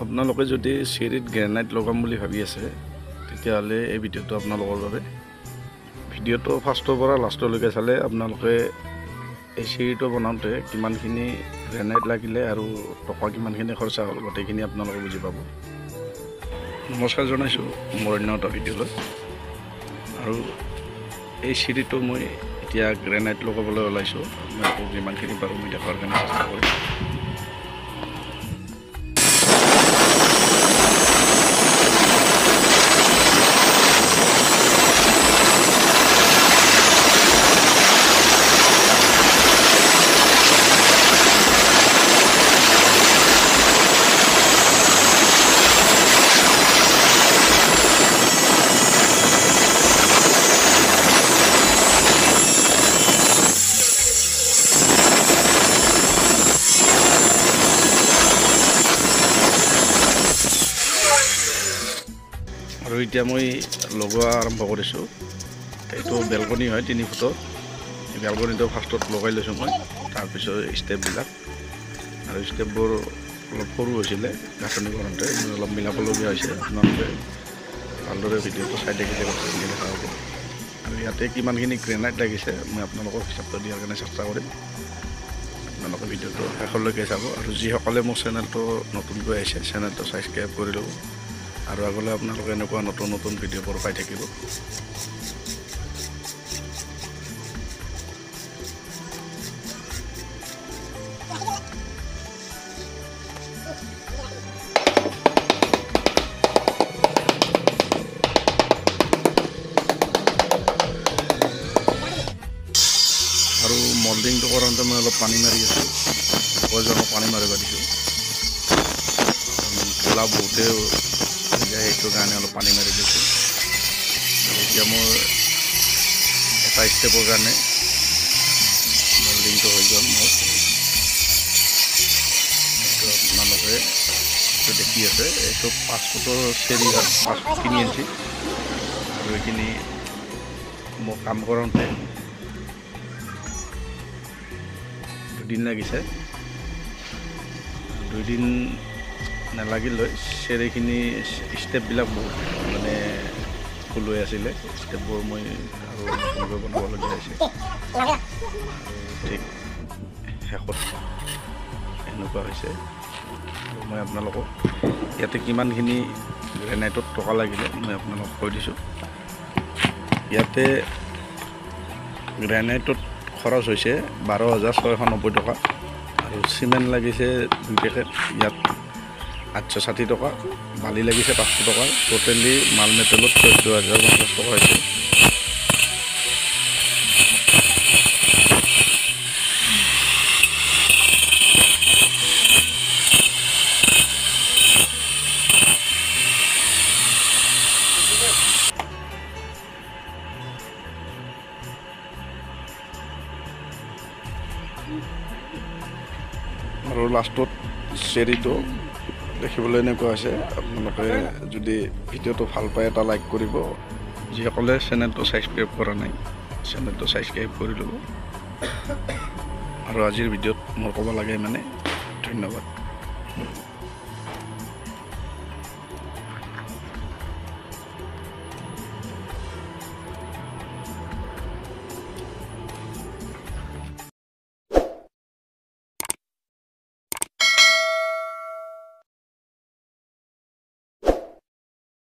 আপোনালোকে যদি চিৰিত গ্ৰেনাইট লগাম বুলি ভাবি আছে তেতিয়াহ'লে এই ভিডিঅ'টো আপোনালোকৰ বাবে। ভিডিঅ'টো ফাৰ্ষ্টৰ পৰা লাষ্টলৈকে চালে আপোনালোকে এই চিৰিটো বনাওঁতে কিমানখিনি গ্ৰেনাইট লাগিলে আৰু টকা কিমানখিনি খৰচা হ'ল গোটেইখিনি আপোনালোকে বুজি পাব। নমস্কাৰ জনাইছোঁ মোৰ অন্য এটা ভিডিঅ'লৈ। আৰু এই চিৰিটো মই এতিয়া গ্ৰেনাইট লগাবলৈ ওলাইছোঁ। মই যিমানখিনি পাৰোঁ মই দেখাৰ কাৰণে চেষ্টা কৰিম। আৰু এতিয়া মই লগোৱা আৰম্ভ কৰিছোঁ। এইটো বেলকনি হয় 3 ফুটৰ। এই বেলকনিটো ফাৰ্ষ্টত লগাই লৈছোঁ মই, তাৰপিছত ষ্টেপবিলাক। আৰু ষ্টেপবোৰ অলপ সৰু হৈছিলে গাঁথনি কৰোঁতে, অলপ মিলাবলগীয়া হৈছে। আপোনালোকে ভালদৰে ভিডিঅ'টো চাই থাকিলে গোটেইখিনি দেখা হ'ব। আৰু ইয়াতে কিমানখিনি গ্ৰেনাইট লাগিছে মই আপোনালোকক হিচাপটো দিয়াৰ কাৰণে চেষ্টা কৰিম। আপোনালোকে ভিডিঅ'টো শেষলৈকে চাব। আৰু যিসকলে মোৰ চেনেলটো নতুনকৈ আহিছে চেনেলটো ছাবস্ক্ৰাইব কৰি ল'ব। আৰু আগলৈ আপোনালোকে এনেকুৱা নতুন নতুন ভিডিঅ'বোৰ পাই থাকিব। আৰু মল্ডিংটো কৰোঁতে মই অলপ পানী মাৰি আছোঁ, প্ৰয়োজনত পানী মাৰিব দিছোঁ। খোলা বহুতেও সেইটো কাৰণে অলপ পানী মাৰি দিছোঁ। এতিয়া মোৰ এটা ষ্টেপৰ কাৰণে মল্ডিংটো হৈ গ'ল মোৰ। এইটো আপোনালোকে এইটো দেখি আছে, এইটো 5 ফুটৰ চেৰি হয়, 5 ফুট 3 ইঞ্চি। আৰু এইখিনি মোক কাম কৰোঁতে 2 দিন লাগিছে। 2 দিন নালাগিলৈ চেৰিখিনি ষ্টেপবিলাক বহুত মানে ভুল হৈ আছিলে। ষ্টেপবোৰ মই আৰু নতুনকৈ বনাবলগীয়া হৈছে। আৰু ঠিক শেষত এনেকুৱা হৈছে। আৰু মই আপোনালোকক ইয়াতে কিমানখিনি গ্ৰেনাইটত টকা লাগিলে মই আপোনালোকক কৈ দিছোঁ। ইয়াতে গ্ৰেনাইটত খৰচ হৈছে 12,690 টকা। আৰু চিমেণ্ট লাগিছে 2 পেকেট, ইয়াত 860 টকা। বালি লাগিছে 500 টকা। টোটেলি মাল মেটেলত 14,050 টকা হৈছে। আৰু লাষ্টত চেৰিটো দেখিবলৈ এনেকুৱা হৈছে। আপোনালোকে যদি ভিডিঅ'টো ভাল পায় এটা লাইক কৰিব। যিসকলে চেনেলটো ছাবস্ক্ৰাইব কৰা নাই চেনেলটো ছাবস্ক্ৰাইব কৰি ল'ব। আৰু আজিৰ ভিডিঅ'ত মোৰ ক'ব লাগে মানে ধন্যবাদ।